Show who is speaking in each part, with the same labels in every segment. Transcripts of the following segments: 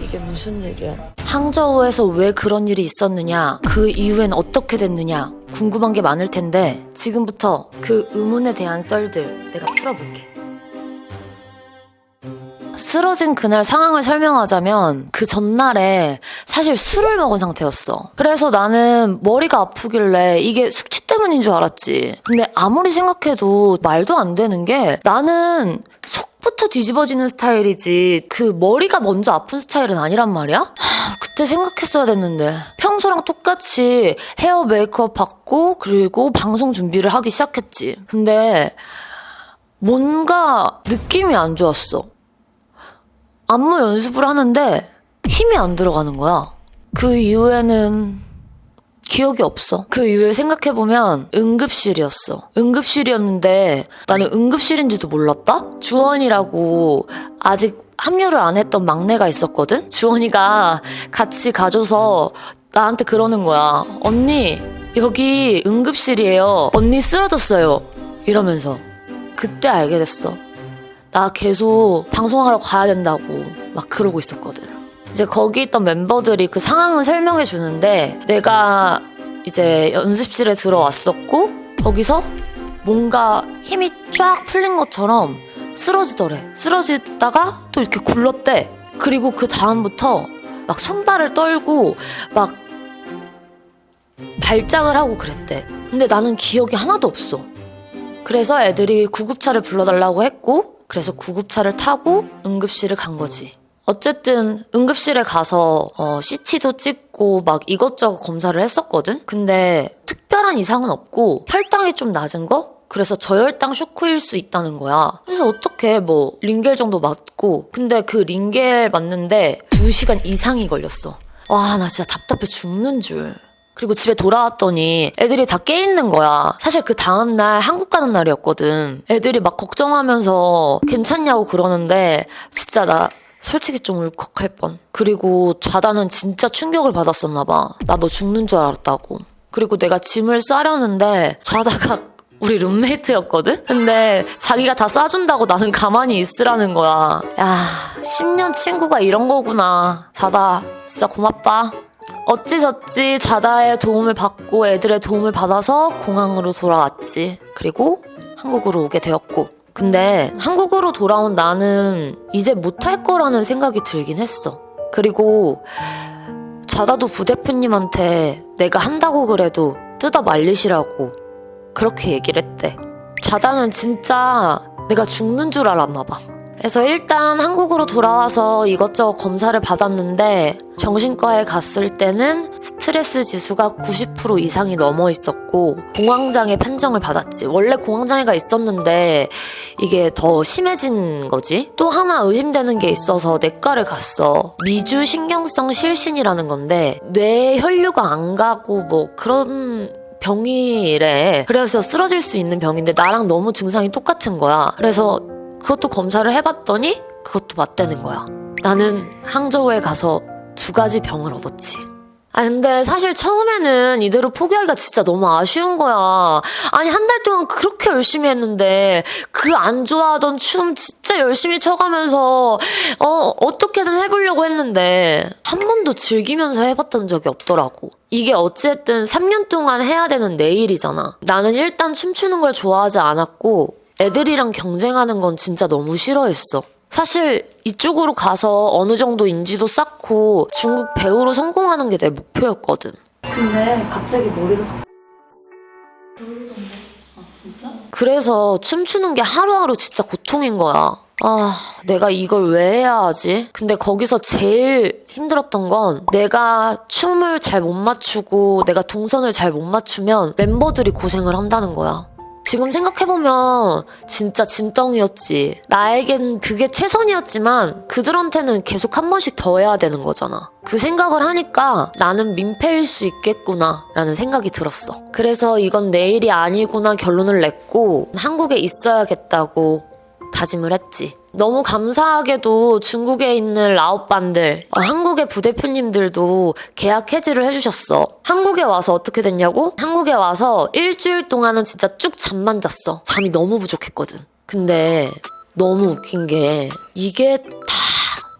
Speaker 1: 이게 무슨 일이야?
Speaker 2: 항저우에서 왜 그런 일이 있었느냐, 그 이후엔 어떻게 됐느냐 궁금한 게 많을 텐데 지금부터 그 의문에 대한 썰들 내가 풀어볼게. 쓰러진 그날 상황을 설명하자면 그 전날에 사실 술을 먹은 상태였어. 그래서 나는 머리가 아프길래 이게 숙취 때문인 줄 알았지. 근데 아무리 생각해도 말도 안 되는 게 나는 속부터 뒤집어지는 스타일이지 그 머리가 먼저 아픈 스타일은 아니란 말이야? 그때 생각했어야 됐는데. 평소랑 똑같이 헤어 메이크업 받고 그리고 방송 준비를 하기 시작했지. 근데 뭔가 느낌이 안 좋았어. 안무 연습을 하는데 힘이 안 들어가는 거야. 그 이후에는 기억이 없어. 그 이후에 생각해보면 응급실이었어. 응급실이었는데 나는 응급실인지도 몰랐다? 주원이라고 아직 합류를 안 했던 막내가 있었거든? 주원이가 같이 가줘서 나한테 그러는 거야. 언니, 여기 응급실이에요. 언니 쓰러졌어요. 이러면서. 그때 알게 됐어. 나 계속 방송하러 가야 된다고 막 그러고 있었거든. 이제 거기 있던 멤버들이 그 상황을 설명해 주는데 내가 이제 연습실에 들어왔었고 거기서 뭔가 힘이 쫙 풀린 것처럼 쓰러지더래. 쓰러지다가 또 이렇게 굴렀대. 그리고 그 다음부터 막 손발을 떨고 막 발작을 하고 그랬대. 근데 나는 기억이 하나도 없어. 그래서 애들이 구급차를 불러달라고 했고 그래서 구급차를 타고 응급실을 간 거지. 어쨌든 응급실에 가서 CT도 찍고 막 이것저것 검사를 했었거든? 근데 특별한 이상은 없고 혈당이 좀 낮은 거? 그래서 저혈당 쇼크일 수 있다는 거야. 그래서 어떻게 뭐 링겔 정도 맞고 근데 그 링겔 맞는데 2시간 이상이 걸렸어. 와, 나 진짜 답답해 죽는 줄. 그리고 집에 돌아왔더니 애들이 다 깨있는 거야. 사실 그 다음날 한국 가는 날이었거든. 애들이 막 걱정하면서 괜찮냐고 그러는데 진짜 나 솔직히 좀 울컥할 뻔. 그리고 자다는 진짜 충격을 받았었나 봐. 나 너 죽는 줄 알았다고. 그리고 내가 짐을 싸려는데 자다가 우리 룸메이트였거든? 근데 자기가 다 싸준다고 나는 가만히 있으라는 거야. 야, 10년 친구가 이런 거구나. 자다 진짜 고맙다. 어찌저찌 자다의 도움을 받고 애들의 도움을 받아서 공항으로 돌아왔지. 그리고 한국으로 오게 되었고. 근데 한국으로 돌아온 나는 이제 못할 거라는 생각이 들긴 했어. 그리고 자다도 부대표님한테 내가 한다고 그래도 뜯어 말리시라고 그렇게 얘기를 했대. 자다는 진짜 내가 죽는 줄 알았나 봐. 그래서 일단 한국으로 돌아와서 이것저것 검사를 받았는데 정신과에 갔을 때는 스트레스 지수가 90% 이상이 넘어 있었고 공황장애 판정을 받았지. 원래 공황장애가 있었는데 이게 더 심해진 거지. 또 하나 의심되는 게 있어서 내과를 갔어. 미주신경성 실신이라는 건데 뇌에 혈류가 안 가고 뭐 그런 병이래. 그래서 쓰러질 수 있는 병인데 나랑 너무 증상이 똑같은 거야. 그래서 그것도 검사를 해봤더니 그것도 맞다는 거야. 나는 항저우에 가서 2가지 병을 얻었지. 근데 사실 처음에는 이대로 포기하기가 진짜 너무 아쉬운 거야. 아니, 한 달 동안 그렇게 열심히 했는데 그 안 좋아하던 춤 진짜 열심히 춰가면서 어떻게든 해보려고 했는데 한 번도 즐기면서 해봤던 적이 없더라고. 이게 어찌됐든 3년 동안 해야 되는 내일이잖아. 나는 일단 춤추는 걸 좋아하지 않았고 애들이랑 경쟁하는 건 진짜 너무 싫어했어. 사실 이쪽으로 가서 어느 정도 인지도 쌓고 중국 배우로 성공하는 게 내 목표였거든. 근데 갑자기 머리를 확 진짜? 그래서 춤추는 게 하루하루 진짜 고통인 거야. 내가 이걸 왜 해야 하지? 근데 거기서 제일 힘들었던 건 내가 춤을 잘 못 맞추고 내가 동선을 잘 못 맞추면 멤버들이 고생을 한다는 거야. 지금 생각해보면 진짜 짐덩이였지. 나에겐 그게 최선이었지만 그들한테는 계속 한 번씩 더 해야 되는 거잖아. 그 생각을 하니까 나는 민폐일 수 있겠구나 라는 생각이 들었어. 그래서 이건 내 일이 아니구나 결론을 냈고 한국에 있어야겠다고 다짐을 했지. 너무 감사하게도 중국에 있는 라오빤들, 한국의 부대표님들도 계약 해지를 해주셨어. 한국에 와서 어떻게 됐냐고? 한국에 와서 일주일 동안은 진짜 쭉 잠만 잤어. 잠이 너무 부족했거든. 근데 너무 웃긴 게 이게 다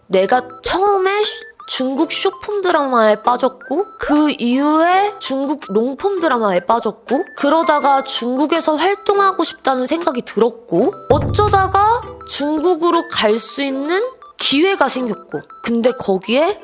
Speaker 2: 내가 처음에 중국 쇼폼 드라마에 빠졌고 그 이후에 중국 롱폼 드라마에 빠졌고 그러다가 중국에서 활동하고 싶다는 생각이 들었고 어쩌다가 중국으로 갈 수 있는 기회가 생겼고 근데 거기에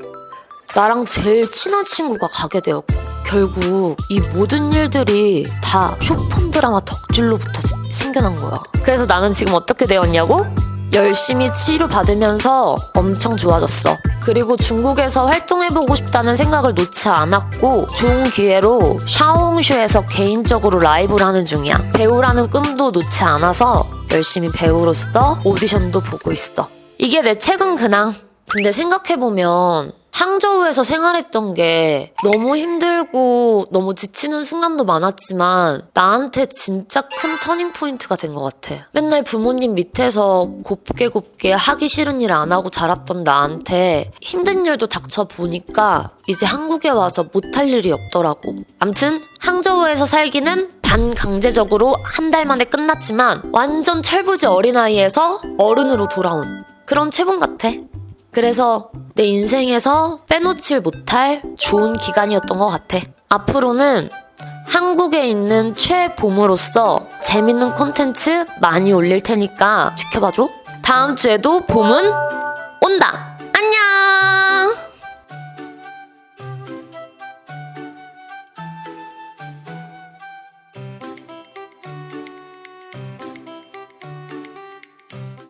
Speaker 2: 나랑 제일 친한 친구가 가게 되었고 결국 이 모든 일들이 다 쇼폼 드라마 덕질로부터 생겨난 거야. 그래서 나는 지금 어떻게 되었냐고? 열심히 치료받으면서 엄청 좋아졌어. 그리고 중국에서 활동해보고 싶다는 생각을 놓지 않았고 좋은 기회로 샤오홍슈에서 개인적으로 라이브를 하는 중이야. 배우라는 꿈도 놓지 않아서 열심히 배우로서 오디션도 보고 있어. 이게 내 최근 근황. 근데 생각해보면 항저우에서 생활했던 게 너무 힘들고 너무 지치는 순간도 많았지만 나한테 진짜 큰 터닝포인트가 된 것 같아. 맨날 부모님 밑에서 곱게 하기 싫은 일 안 하고 자랐던 나한테 힘든 일도 닥쳐보니까 이제 한국에 와서 못할 일이 없더라고. 암튼 항저우에서 살기는 반강제적으로 한 달 만에 끝났지만 완전 철부지 어린아이에서 어른으로 돌아온 그런 체본 같아. 그래서 내 인생에서 빼놓질 못할 좋은 기간이었던 것 같아. 앞으로는 한국에 있는 최봄으로서 재밌는 콘텐츠 많이 올릴 테니까 지켜봐줘. 다음 주에도 봄은 온다!